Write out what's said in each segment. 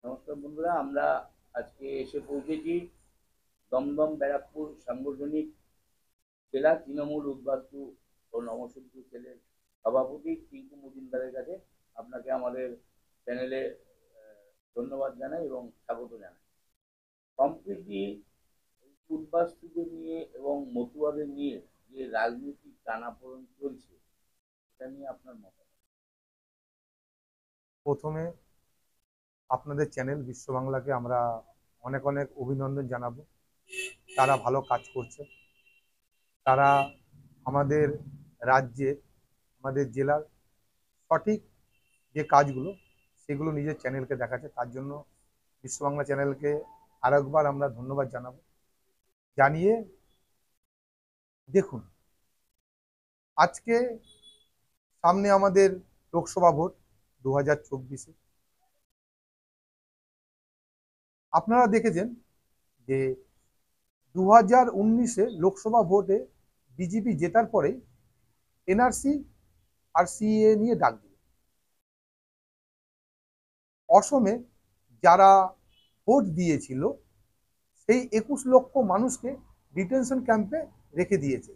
নমস্কার বন্ধুরা, আমরা আজকে এসে পৌঁছেছি দমদম ব্যারাকপুর সাংগঠনিক জেলা তৃণমূল উদ্বাস্তু ও নবসিদ্ধু সেলের সভাপতি টিঙ্কু মজুমদারের কাছে। আপনাকে আমাদের চ্যানেলে ধন্যবাদ জানাই এবং স্বাগত জানাই। সম্প্রতি উদ্বাস্তুদের নিয়ে এবং মতুয়াদের নিয়ে যে রাজনৈতিক টানাপোড়েন চলছে, এটা নিয়ে আপনার মত। প্রথমে আপনাদের চ্যানেল বিশ্ব বাংলাকে আমরা অনেক অনেক অভিনন্দন জানাবো। তারা ভালো কাজ করছে। তারা আমাদের রাজ্যে, আমাদের জেলার সঠিক যে কাজগুলো সেগুলো নিজের চ্যানেলকে দেখাচ্ছে। তার জন্য বিশ্ব বাংলা চ্যানেলকে আরেকবার আমরা ধন্যবাদ জানাবো। জানিয়ে দেখুন, আজকে সামনে আমাদের লোকসভা ভোট 2024-এ। আপনারা দেখেছেন যে 2019-এ লোকসভা ভোটে বিজেপি জেতার পরে এনআরসি আর সিএ নিয়ে ডাক দিল। অসমে যারা ভোট দিয়েছিল সেই 21 লক্ষ মানুষকে ডিটেনশন ক্যাম্পে রেখে দিয়েছে।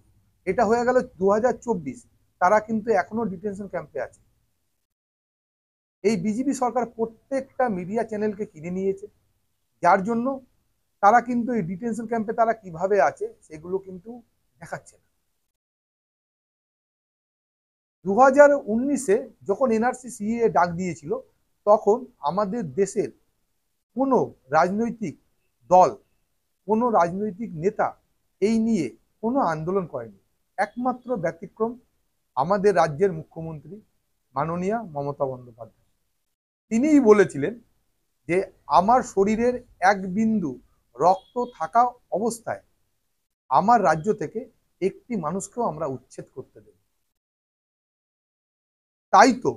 এটা হয়ে গেল 2024, তারা কিন্তু এখনো ডিটেনশন ক্যাম্পে আছে। এই বিজেপি সরকার প্রত্যেকটা মিডিয়া চ্যানেলকে কিনে নিয়েছে, যার জন্য তারা কিন্তু এই ডিটেনশন ক্যাম্পে তারা কিভাবে আছে সেগুলো কিন্তু দেখাচ্ছে না। 2019-এ যখন এনআরসি সিএ ডাক দিয়েছিল, তখন আমাদের দেশের কোনো রাজনৈতিক দল, কোনো রাজনৈতিক নেতা এই নিয়ে কোনো আন্দোলন করেনি। একমাত্র ব্যতিক্রম আমাদের রাজ্যের মুখ্যমন্ত্রী মাননীয়া মমতা বন্দ্যোপাধ্যায়। তিনিই বলেছিলেন যে আমার শরীরের এক বিন্দু রক্ত থাকা অবস্থায় আমার রাজ্য থেকে একটি মানুষকেও আমরা উচ্ছেদ করতে দেব। তাই তো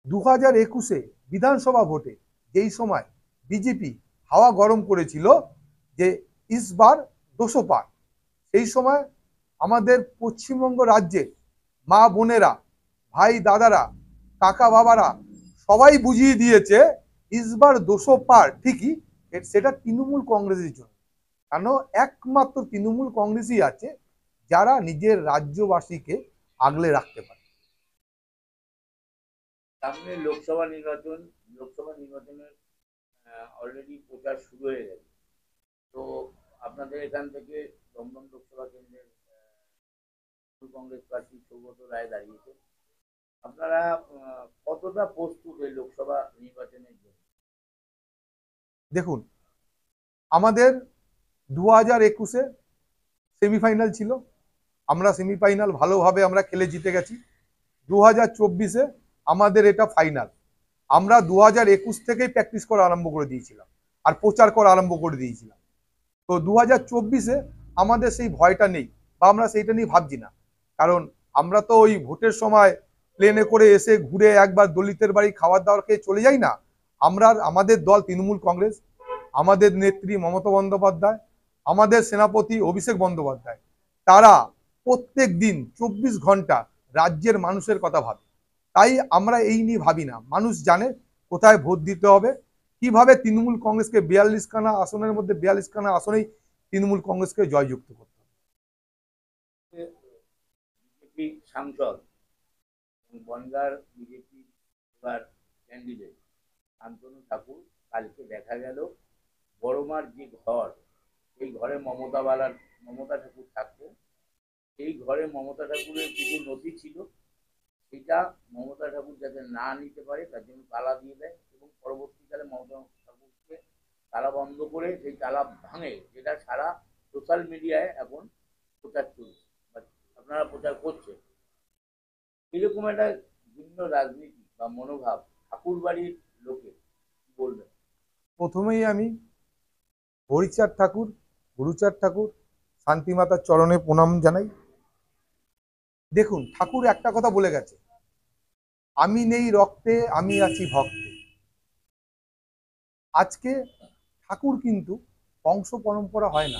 2021-এ বিধানসভা ভোটে যেই সময় বিজেপি হাওয়া গরম করেছিল যে ইসবার 200 পার, সেই সময় আমাদের পশ্চিমবঙ্গ রাজ্যের মা বোনেরা, ভাই দাদারা, কাকা বাবারা সবাই বুঝিয়ে দিয়েছে ইসবার 200 পার ঠিকই, সেটা তৃণমূল কংগ্রেসের জন্য। কারণ একমাত্র তৃণমূল কংগ্রেসই আছে যারা নিজের রাজ্যবাসীকে আগলে রাখতে পারে। সামনে লোকসভা নির্বাচনের অলরেডি প্রচার শুরু হয়ে গেছে। তো আপনাদের এখান থেকে দমদম লোকসভা কেন্দ্রের কংগ্রেস প্রার্থী সৌগত রায় দাঁড়িয়েছে। আপনারা কতটা প্রস্তুত এই লোকসভা নির্বাচনের জন্য? দেখুন, আমাদের 2021-এ সেমিফাইনাল ছিল, আমরা সেমিফাইনাল ভালোভাবে আমরা খেলে জিতে গেছি। 2024-এ আমাদের এটা ফাইনাল। আমরা 2021 থেকেই প্র্যাকটিস করা আরম্ভ করে দিয়েছিলাম আর প্রচার করা আরম্ভ করে দিয়েছিলাম। তো 2024-এ আমাদের সেই ভয়টা নেই, বা আমরা সেইটা নিয়ে ভাবছি না। কারণ আমরা তো ওই ভোটের সময় প্লেনে করে এসে ঘুরে একবার দলিতের বাড়ি খাবার দাবার খেয়ে চলে যাই না। আমাদের দল তৃণমূল কংগ্রেস, আমাদের নেত্রী মমতা বন্দ্যোপাধ্যায়, আমাদের সেনাপতি অভিষেক বন্দ্যোপাধ্যায়, তারা প্রত্যেক দিন 24 ঘন্টা রাজ্যের মানুষের কথা ভাবে। তাই আমরা এই নিয়ে ভাবি না। মানুষ জানে কোথায় ভোট দিতে হবে, কিভাবে তৃণমূল কংগ্রেসকে 42খানা আসনের মধ্যে 42খানা আসনেই তৃণমূল কংগ্রেসকে জয়যুক্ত করতে হবে। বিজেপি সাংসদ বনগাঁর বিজেপি এবার ক্যান্ডিডেট শান্তনু ঠাকুর, কালকে দেখা গেল বড়মার যে ঘর, এই ঘরে মমতা ঠাকুর থাকতেন। এই ঘরে মমতা ঠাকুরের কিছু নথি ছিল, সেটা মমতা ঠাকুর যাতে না নিতে পারে তার জন্য তালা দিয়ে দেয় এবং পরবর্তীকালে মমতা ঠাকুরকে তালা বন্ধ করে সেই তালা ভাঙে, যেটা সারা সোশ্যাল মিডিয়ায় এখন প্রচার চলছে বা আপনারা প্রচার করছেন। এরকম একটা ভিন্ন রাজনীতি বা মনোভাব ঠাকুর বাড়ির লোকে বলবেন? প্রথমেই আমি হরিচাঁদ ঠাকুর, গুরুচাঁদ ঠাকুর, শান্তিমাতার চরণে প্রণাম জানাই। দেখুন, ঠাকুর একটা কথা বলে গেছে, আমি নেই রক্তে, আমি আছি ভক্তে। আজকে ঠাকুর কিন্তু বংশ পরম্পরা হয় না।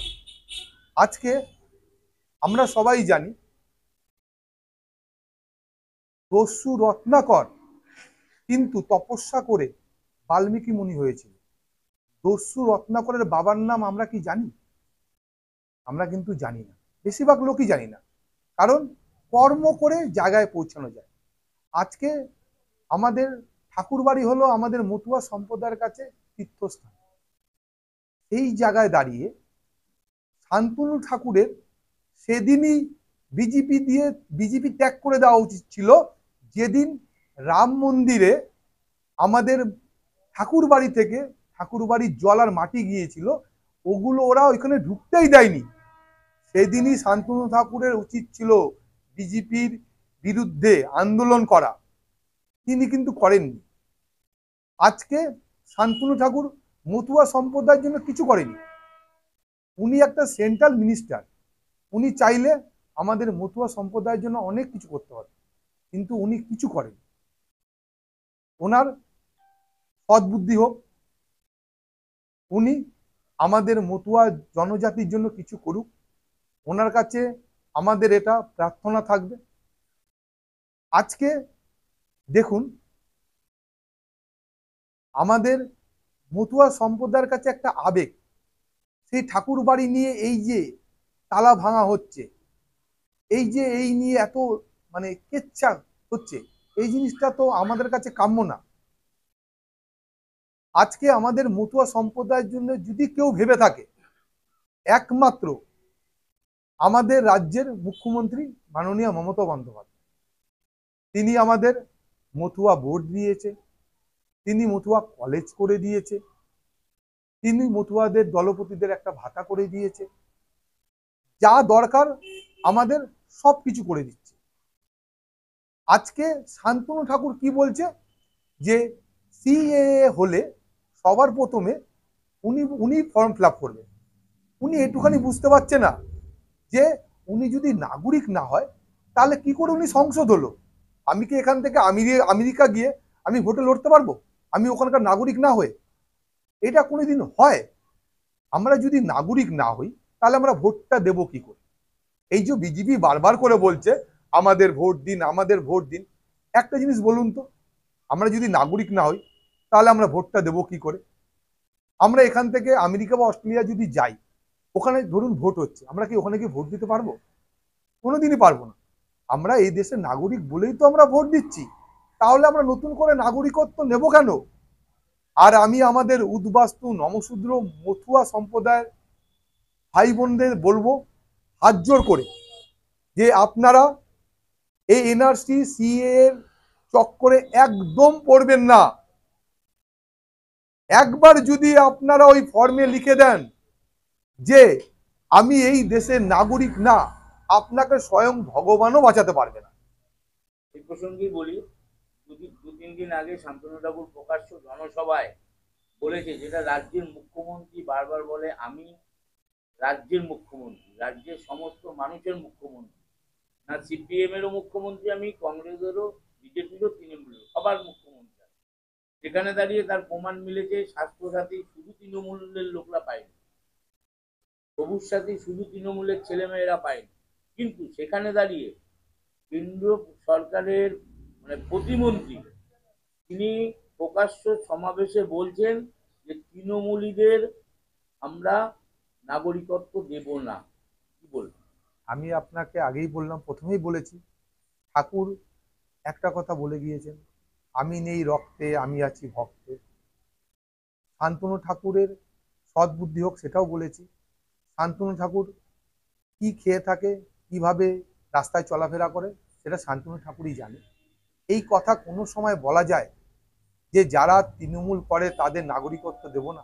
আজকে আমরা সবাই জানি দস্যু রত্নাকর কিন্তু তপস্যা করে বাল্মীকি মুনি হয়েছিল। দস্যু রত্নাকরের বাবার নাম আমরা কি জানি? আমরা কিন্তু জানি না, বেশিরভাগ লোকই জানি না। কারণ কর্ম করে জায়গায় পৌঁছানো যায়। আজকে আমাদের ঠাকুরবাড়ি হলো আমাদের মতুয়া সম্প্রদায়ের কাছে তীর্থস্থান। এই জায়গায় দাঁড়িয়ে শান্তনু ঠাকুরের সেদিনই বিজেপি ত্যাগ করে দেওয়া উচিত ছিল, যেদিন রাম মন্দিরে আমাদের ঠাকুরবাড়ি থেকে ঠাকুরবাড়ির জল আর মাটি গিয়েছিল, ওগুলো ওরা ওইখানে ঢুকতেই দেয়নি। সেদিনই শান্তনু ঠাকুরের উচিত ছিল বিজেপির বিরুদ্ধে আন্দোলন করা, তিনি কিন্তু করেননি। আজকে শান্তনু ঠাকুর মতুয়া সম্প্রদায়ের জন্য কিছু করেনি। উনি একটা সেন্ট্রাল মিনিস্টার, উনি চাইলে আমাদের মতুয়া সম্প্রদায়ের জন্য অনেক কিছু করতে পারে, কিন্তু উনি কিছু করেন। ওনার সদ্বুদ্ধি হোক, উনি আমাদের মতুয়া জনজাতির জন্য কিছু করুক, ওনার কাছে আমাদের এটা প্রার্থনা থাকবে। আজকে দেখুন, আমাদের মতুয়া সম্প্রদায়ের কাছে একটা আবেগ, সেই ঠাকুর বাড়ি নিয়ে এই যে তালা ভাঙা হচ্ছে, এই নিয়ে এত মানে কেচ্ছা হচ্ছে, এই জিনিসটা তো আমাদের কাছে কাম্য না। আজকে আমাদের মতুয়া সম্প্রদায়ের জন্য যদি কেউ ভেবে থাকে, একমাত্র আমাদের রাজ্যের মুখ্যমন্ত্রী মাননীয় মমতা বন্দ্যোপাধ্যায়। তিনি আমাদের মতুয়া বোর্ড দিয়েছে, তিনি মতুয়া কলেজ করে দিয়েছে, তিনি মতুয়াদের দলপতিদের একটা ভাতা করে দিয়েছে, যা দরকার আমাদের সব কিছু করে দিচ্ছে। আজকে শান্তনু ঠাকুর কি বলছে, যে সিএএ হলে সবার প্রথমে উনি ফর্ম ফিল আপ করবে। উনি একটুখানি বুঝতে পারছে না যে উনি যদি নাগরিক না হয় তাহলে কি করে উনি সংসদ হলো? আমি কি এখান থেকে আমেরিকা গিয়ে আমি ভোটে লড়তে পারবো, আমি ওখানকার নাগরিক না হয়ে? এটা কোনোদিন হয়? আমরা যদি নাগরিক না হই তাহলে আমরা ভোটটা দেবো কি করে? এই যে বিজেপি বারবার করে বলছে আমাদের ভোট দিন, আমাদের ভোট দিন, একটা জিনিস বলুন তো, আমরা যদি নাগরিক না হই তাহলে আমরা ভোটটা দেবো কি করে? আমরা এখান থেকে আমেরিকা বা অস্ট্রেলিয়া যদি যাই, ওখানে ধরুন ভোট হচ্ছে, আমরা কি ওখানে কি ভোট দিতে পারবো? কোনোদিনই পারবো না। আমরা এই দেশের নাগরিক বলেই তো আমরা ভোট দিচ্ছি, তাহলে আমরা নতুন করে নাগরিকত্ব নেব কেন? আর আমি আমাদের উদ্বাস্তু নমশূদ্র মথুয়া সম্প্রদায়ের ভাই বোনদের বলবো হাত জোর করে, যে আপনারা এই এনআরসি সিএ এর চক্করে একদম পড়বেন না। একবার যদি আপনারা ওই ফর্মে লিখে দেন যে আমি এই দেশের নাগরিক না, আপনাকে স্বয়ং ভগবানও বাঁচাতে পারবে না। এই প্রসঙ্গেই বলি, দু তিন দিন আগে শান্তনু ঠাকুর প্রকাশ্য জনসভায় বলেছে, যেটা রাজ্যের মুখ্যমন্ত্রী বারবার বলে, আমি রাজ্যের মুখ্যমন্ত্রী, রাজ্যের সমস্ত মানুষের মুখ্যমন্ত্রী, না সিপিএম এরও মুখ্যমন্ত্রী আমি, কংগ্রেসেরও, বিজেপিরও, তৃণমূলেরও, সবার মুখ্যমন্ত্রী। সেখানে দাঁড়িয়ে তার প্রমাণ মিলেছে, স্বাস্থ্যসাথী শুধু তৃণমূলের লোকরা পায়নি, সবুজ সাথী শুধু তৃণমূলের ছেলেমেয়েরা পায়নি। কিন্তু সেখানে দাঁড়িয়ে কেন্দ্রীয় সরকারের মানে প্রতিমন্ত্রী, তিনি প্রকাশ্য সমাবেশে বলছেন যে তৃণমূলীদের আমরা নাগরিকত্ব দেব না। কি বলবেন? আমি আপনাকে আগেই বললাম, প্রথমেই বলেছি, ঠাকুর একটা কথা বলে গিয়েছেন, আমি নেই রক্তে, আমি আছি ভক্তে। শান্তনু ঠাকুরের সদ্বুদ্ধি হোক সেটাও বলেছি। শান্তনু ঠাকুর কি খেয়ে থাকে, কিভাবে রাস্তায় চলাফেরা করে, সেটা শান্তনু ঠাকুরই জানে। এই কথা কোনো সময় বলা যায় যে যারা তৃণমূল করে তাদের নাগরিকত্ব দেব না?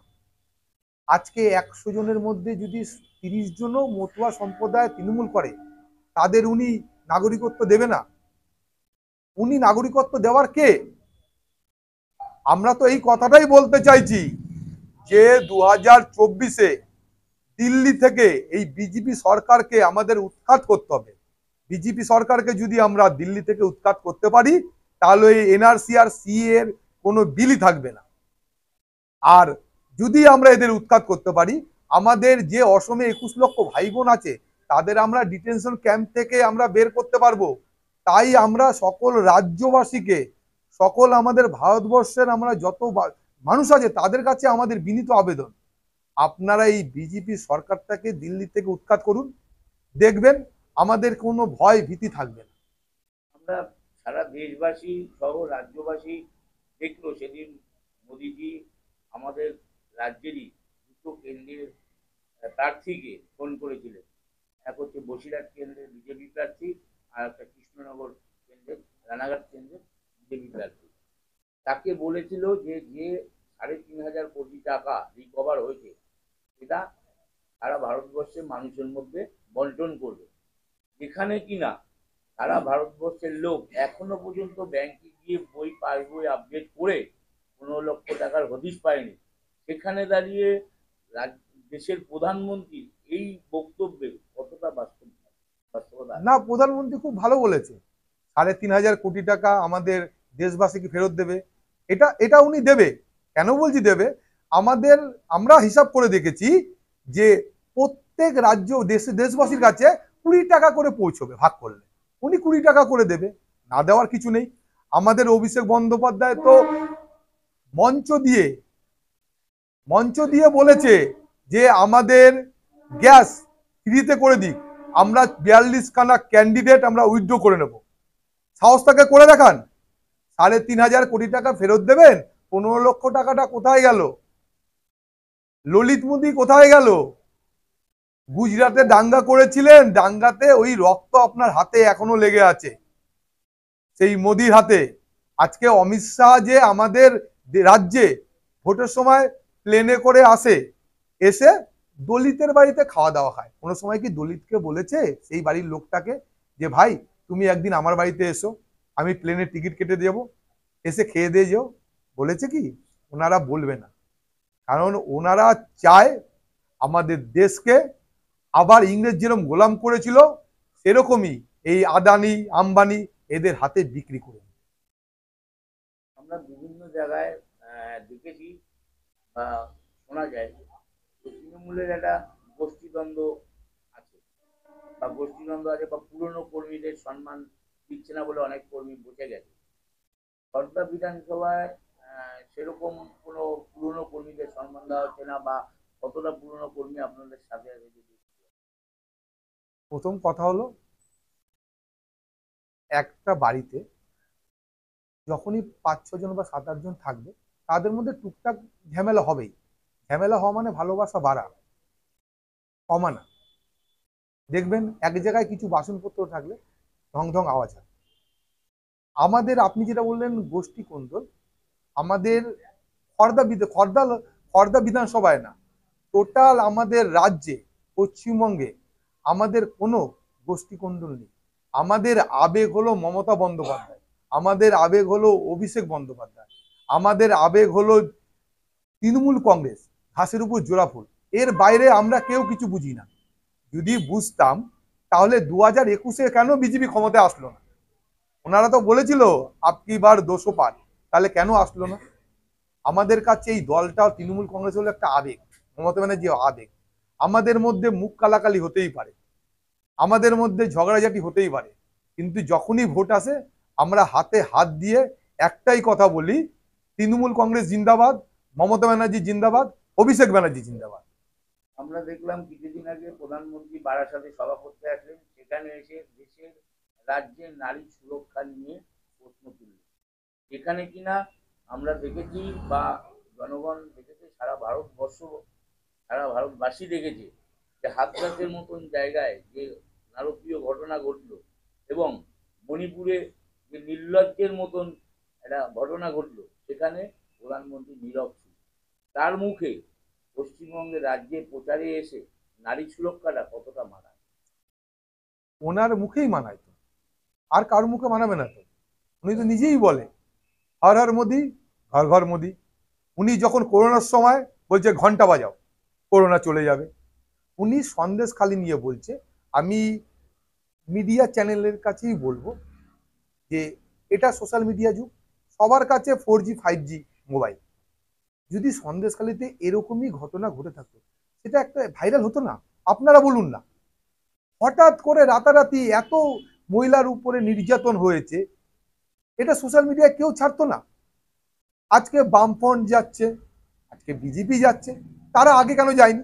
আজকে 100 জনের মধ্যে যদি 30 জনও মতুয়া সম্প্রদায় তৃণমূল করে, তাদের উনি নাগরিকত্ব দেবে না? উনি নাগরিকত্ব দেওয়ার কে? আমরা তো এই কথাটাই বলতে চাইছি যে 2024-এ দিল্লি থেকে এই বিজেপি সরকারকে আমাদের উৎখাত করতে হবে। বিজেপি সরকারকে যদি আমরা দিল্লি থেকে উৎখাত করতে পারি, তাহলে এই এনআরসি আর সিএ এর কোনো বিলই থাকবে না। আর যদি আমরা এদের উৎখাত করতে পারি, আমাদের যে অসমে 21 লক্ষ ভাই বোন আছে, তাদের আমরা ডিটেনশন ক্যাম্প থেকে আমরা বের করতে পারবো। তাই আমরা সকল রাজ্যবাসীকে, সকল আমাদের ভারতবর্ষের আমরা যত মানুষ আছে, তাদের কাছে আমাদের বিনীত আবেদন, আপনারা এই বিজেপি সরকারটাকে দিল্লি থেকে উৎখাত করুন, দেখবেন আমাদের কোনো ভয় ভীতি থাকবে না। আমরা সারা দেশবাসী সহ রাজ্যবাসী দেখলো সেদিন মোদিজি আমাদের রাজ্যেরই দুটো কেন্দ্রের প্রার্থীকে ফোন করেছিলেন। এক হচ্ছে বসিরহাট কেন্দ্রের বিজেপি প্রার্থী, আর একটা কৃষ্ণনগর কেন্দ্রের রানাঘাট কেন্দ্রের বিজেপি প্রার্থী। তাকে বলেছিল যে যে ৩,৫০০ কোটি টাকা রিকভার হয়েছে সেটা সারা ভারতবর্ষের মানুষের মধ্যে বন্টন করবে, যেখানে কিনা সারা ভারতবর্ষের লোক এখনো পর্যন্ত ব্যাংকে গিয়ে পাসবই আপডেট করে ১৫ লক্ষ টাকার হদিশ পায়নি। সেখানে দাঁড়িয়ে দেশের প্রধানমন্ত্রী এই বক্তব্যে কতটা বাস্তবতা? না, প্রধানমন্ত্রী খুব ভালো বলেছে, ৩,৫০০ কোটি টাকা আমাদের দেশবাসীকে ফেরত দেবে। এটা এটা উনি দেবে, কেন বলছি দেবে, আমরা হিসাব করে দেখেছি যে প্রত্যেক রাজ্য দেশবাসীর কাছে ২০ টাকা করে পৌঁছবে ভাগ করলে, উনি ২০ টাকা করে দেবে, না দেওয়ার কিছু নেই। আমাদের অভিষেক বন্দ্যোপাধ্যায় তো মঞ্চ দিয়ে বলেছে যে আমাদের গ্যাস ফ্রিতে করে দিক, আমরা ৪২খানা ক্যান্ডিডেট আমরা উইথড্র করে নেব। সাহস তাকে করে দেখান, ৩,৫০০ কোটি টাকা ফেরত দেবেন, ১৫ লক্ষ টাকাটা কোথায় গেল? ললিত মোদী কোথায় গেল? গুজরাটে দাঙ্গা করেছিলেন, দাঙ্গাতে ওই রক্ত আপনার হাতে এখনো লেগে আছে, সেই মোদির হাতে। আজকে অমিত শাহ যে আমাদের রাজ্যে ভোটের সময় প্লেনে করে আসে, এসে দলিতের বাড়িতে খাওয়া দাওয়া খায়, কোনো সময় কি দলিতকে বলেছে সেই বাড়ির লোকটাকে যে ভাই তুমি একদিন আমার বাড়িতে এসো, আমি প্লেনের টিকিট কেটে দেব, এসে খেয়ে দিয়ে যেও? বলেছে কি? ওনারা বলবে না, কারণ ওনারা চায় আমাদের দেশকে আবার ইংরেজ যেরকম গোলাম করেছিল সেরকমই এই আদানি আম্বানি এদের হাতে বিক্রি করে। আমরা বিভিন্ন জায়গায় দেখেছি বা শোনা যায় তৃণমূলের একটা গোষ্ঠীদ্বন্দ্ব আছে, বা পুরনো কর্মীদের সম্মান দিচ্ছে না বলে অনেক কর্মী বসে গেছে। খড়দা বিধানসভায় সেরকম কোনো পুরনো কর্মীদের সম্মান দেওয়া হচ্ছে না, বা কতটা পুরনো কর্মী আপনাদের সাথে আছে? প্রথম কথা হলো, একটা বাড়িতে যখনই ৫-৬ জন বা ৭-৮ জন থাকবে, তাদের মধ্যে টুকটাক ঝামেলা হবেই। ঝামেলা হওয়া মানে ভালোবাসা বাড়া, কমানা। দেখবেন এক জায়গায় কিছু বাসনপত্র থাকলে ঢং ঢং আওয়াজ হয়। আমাদের, আপনি যেটা বললেন গোষ্ঠী কোন্দল, আমাদের খড়দা বিধানসভায় না, টোটাল আমাদের রাজ্যে পশ্চিমবঙ্গে আমাদের কোনো গোষ্ঠী কোন্দল নেই। আমাদের আবেগ হলো মমতা বন্দ্যোপাধ্যায়, আমাদের আবেগ হলো অভিষেক বন্দ্যোপাধ্যায়, আমাদের আবেগ হলো তৃণমূল কংগ্রেস, ঘাসের উপর জোড়া ফুল। এর বাইরে আমরা কেউ কিছু বুঝি না। যদি বুঝতাম তাহলে ২০২১-এ কেন বিজেপি ক্ষমতায় আসলো না? ওনারা তো বলেছিল আপকি বার ২০০ পার, তাহলে কেন আসলো না? আমাদের কাছে এই দলটা তৃণমূল কংগ্রেস হলো একটা আবেগ, মমতা ব্যানার্জি আবেগ। আমাদের মধ্যে মুখ কালাকালি হতেই পারে, আমাদের মধ্যে ঝগড়াঝাটি হতেই পারে, কিন্তু যখনই ভোট আসে আমরা হাতে হাত দিয়ে একটাই কথা বলি, তৃণমূল কংগ্রেস জিন্দাবাদ, মমতা ব্যানার্জি জিন্দাবাদ, অভিষেক ব্যানার্জি জিন্দাবাদ। আমরা দেখলাম কিছুদিন আগে প্রধানমন্ত্রী বারাসাতে সভা করতে আসলেন, সেখানে এসে দেশের রাজ্যের নারী সুরক্ষা নিয়ে প্রশ্ন তুললেন, যেখানে কিনা আমরা দেখেছি বা জনগণ দেখেছে, সারা ভারতবাসী দেখেছে যে হাতরাসের মতন জায়গায় যে নারকীয় ঘটনা ঘটলো, এবং মণিপুরে যে নির্লজ্জের মতন একটা ঘটনা ঘটলো, সেখানে প্রধানমন্ত্রী নীরব ছিল। তার মুখে পশ্চিমবঙ্গের রাজ্যে প্রচারে এসে নারী সুরক্ষাটা কতটা মানায়? ওনার মুখেই মানায় তো, আর কার মুখে মানাবে না তো? উনি তো নিজেই বলে হর হর মোদি, ঘর ঘর মোদি। উনি যখন করোনার সময় বলছে ঘন্টা বাজাও, করোনা চলে যাবে। উনি সন্দেশ খালি নিয়ে বলছে। আমি মিডিয়া চ্যানেলের কাছেই বলবো যে এটা সোশ্যাল মিডিয়া যুগ, সবার কাছে 4G 5G মোবাইল। যদি সন্দেশখালিতে এরকমই ঘটনা ঘটে থাকতো, সেটা একটা ভাইরাল হতো না? আপনারা বলুন না, হঠাৎ করে রাতারাতি এত মহিলার উপরে নির্যাতন হয়েছে, এটা সোশ্যাল মিডিয়ায় কেউ ছাড়তো না? আজকে বামফ্রন্ট যাচ্ছে, আজকে বিজেপি যাচ্ছে, তারা আগে কেন যায়নি?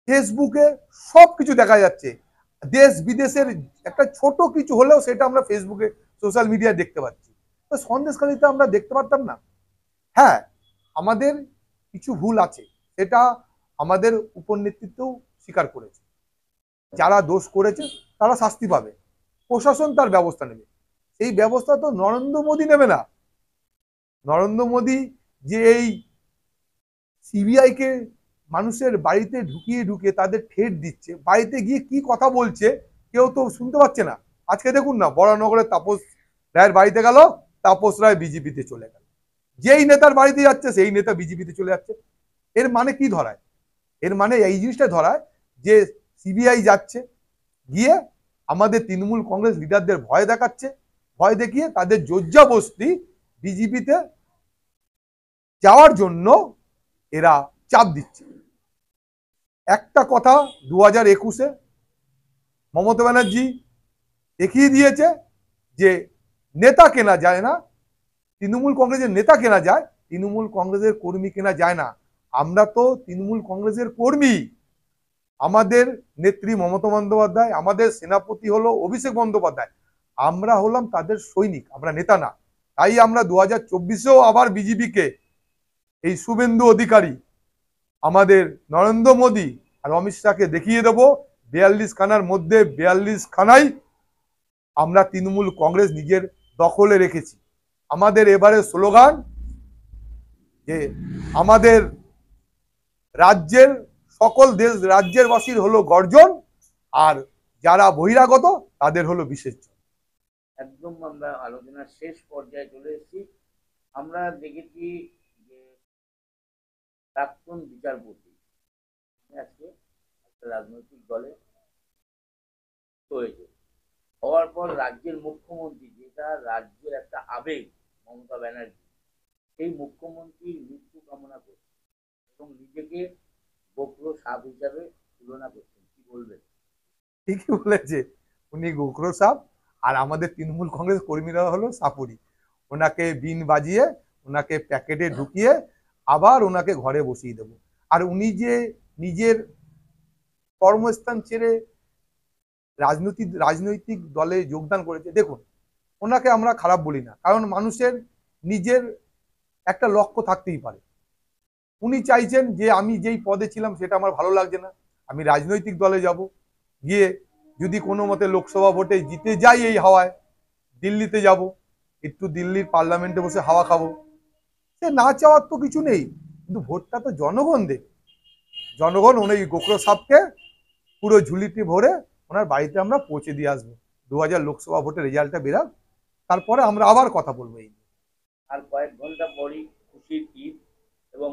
ফেসবুকে সব কিছু দেখা যাচ্ছে, দেশ বিদেশের একটা ছোট কিছু হলেও সেটা আমরা ফেসবুকে সোশ্যাল মিডিয়ায় দেখতে পাচ্ছি। তো সন্দেশখালিতে আমরা দেখতে পারতাম না? হ্যাঁ, আমাদের কিছু ভুল আছে, এটা আমাদের উপর নেতৃত্বও স্বীকার করেছে। যারা দোষ করেছে তারা শাস্তি পাবে, প্রশাসন তার ব্যবস্থা নেবে। এই ব্যবস্থা তো নরেন্দ্র মোদী নেবে না। নরেন্দ্র মোদী যে এই সিবিআই কে মানুষের বাড়িতে ঢুকিয়ে তাদের ঠেট দিচ্ছে, বাড়িতে গিয়ে কি কথা বলছে কেউ তো শুনতে পাচ্ছে না। আজকে দেখুন না, বরানগরে তাপস রায়ের বাড়িতে গেল, তাপস রায় বিজেপিতে চলে গেল। যেই নেতার বাড়িতে যাচ্ছে সেই নেতা বিজেপিতে চলে যাচ্ছে। এর মানে কি ধরায়? এর মানে এই জিনিসটা ধরায় যে সিবিআই যাচ্ছে, গিয়ে আমাদের তৃণমূল কংগ্রেস লিডারদের ভয় দেখাচ্ছে, ভয় দেখিয়ে তাদের জোরজবস্তি বিজেপিতে যাওয়ার জন্য এরা চাপ দিচ্ছে। একটা কথা 2021-এ মমতা ব্যানার্জি দেখিয়ে দিয়েছে যে নেতা কেনা যায় না, তৃণমূল কংগ্রেসের নেতা কেনা যায়, তৃণমূল কংগ্রেসের কর্মী কেনা যায় না। আমরা তো তৃণমূল কংগ্রেসের কর্মী। আমাদের নেত্রী মমতা বন্দ্যোপাধ্যায়, আমাদের সেনাপতি হলো অভিষেক বন্দ্যোপাধ্যায়, আমরা হলাম তাদের সৈনিক, আমরা নেতা না। তাই আমরা 2024-এও আবার বিজেপিকে, এই শুভেন্দু অধিকারী, আমাদের নরেন্দ্র মোদী আর অমিত শাহকে দেখিয়ে দেবো 42 খানার মধ্যে 42 খানাই আমরা তৃণমূল কংগ্রেস নিজের দখলে রেখেছি। আমাদের এবারে স্লোগান যে আমাদের রাজ্যের সকল দেশ রাজ্যের বাসীর হলো গর্জন, আর যারা বহিরাগত তাদের হলো বিসর্জন। একদম আমরা আলোচনার শেষ পর্যায়ে চলে এসেছি। আমরা দেখেছি যে প্রাক্তন বিচারপতি আজকে একটা রাজনৈতিক দলে হয়েছে, হওয়ার পর রাজ্যের মুখ্যমন্ত্রী, যেটা রাজ্যের একটা আবেগ, মমতা ব্যানার্জি, সেই মুখ্যমন্ত্রীর মৃত্যু কামনা করছে এবং নিজেকে গোপ্র সাপ হিসাবে তুলনা করছেন। কি বলবেন? ঠিকই বলেছে, উনি গোখরো সাপ, আর আমাদের তৃণমূল কংগ্রেস কর্মীরা হলো সাপুরি। ওনাকে বিন বাজিয়ে, ওনাকে প্যাকেটে ঢুকিয়ে আবার ওনাকে ঘরে বসিয়ে দেবো। আর উনি যে নিজের কর্মস্থান ছেড়ে রাজনৈতিক দলে যোগদান করেছে, দেখুন ওনাকে আমরা খারাপ বলি না, কারণ মানুষের নিজের একটা লক্ষ্য থাকতেই পারে। উনি চাইছেন যে আমি যেই পদে ছিলাম সেটা আমার ভালো লাগছে না, আমি রাজনৈতিক দলে যাব, গিয়ে যদি কোনো মতে লোকসভা ভোটে জিতে যাই এই হাওয়ায়, দিল্লিতে যাব, একটু দিল্লির পার্লামেন্টে বসে হাওয়া খাবো। সে না চাওয়ার তো কিছু নেই, কিন্তু ভোটটা তো জনগণ দেবে। জনগণ ওই গোখরো সাপকে পুরো ঝুলিটি ভরে ওনার বাড়িতে আমরা পৌঁছে দিয়ে আসবো। 2000 লোকসভা ভোটের রেজাল্টটা বেরাক, তারপরে আমরা আবার কথা বলবো এই নিয়ে। আর কয়েক ঘন্টা পরই খুশির ঈদ এবং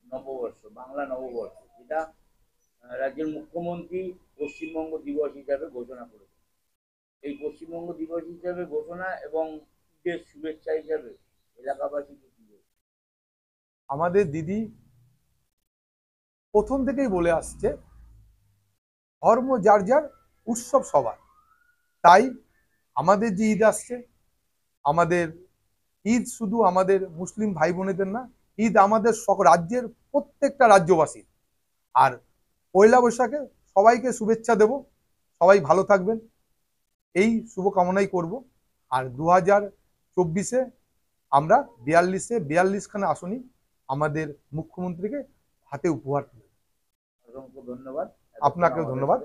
নববর্ষ, বাংলা নববর্ষ, যেটা রাজ্যের মুখ্যমন্ত্রী পশ্চিমবঙ্গ দিবস হিসাবে ঘোষণা করেছে। এই পশ্চিমবঙ্গ দিবস হিসাবে ঘোষণা এবং ঈদের শুভেচ্ছা হিসাবে এলাকাবাসীকে কি বলবে? আমাদের দিদি প্রথম থেকেই বলে আসছে ধর্ম যার যার, উৎসব সবার। তাই আমাদের যে ঈদ আসছে, আমাদের ঈদ শুধু আমাদের মুসলিম ভাই বোনেদের না, ঈদ আমাদের রাজ্যের প্রত্যেকটা রাজ্যবাসী। আর পয়লা বৈশাখে সবাইকে শুভেচ্ছা দেব, সবাই ভালো থাকবেন, এই শুভকামনাই করব। আর 2024-এ আমরা 42খানা আসনই আমাদের মুখ্যমন্ত্রীকে হাতে উপহার দেব। অসংখ্য ধন্যবাদ। আপনাকেও ধন্যবাদ।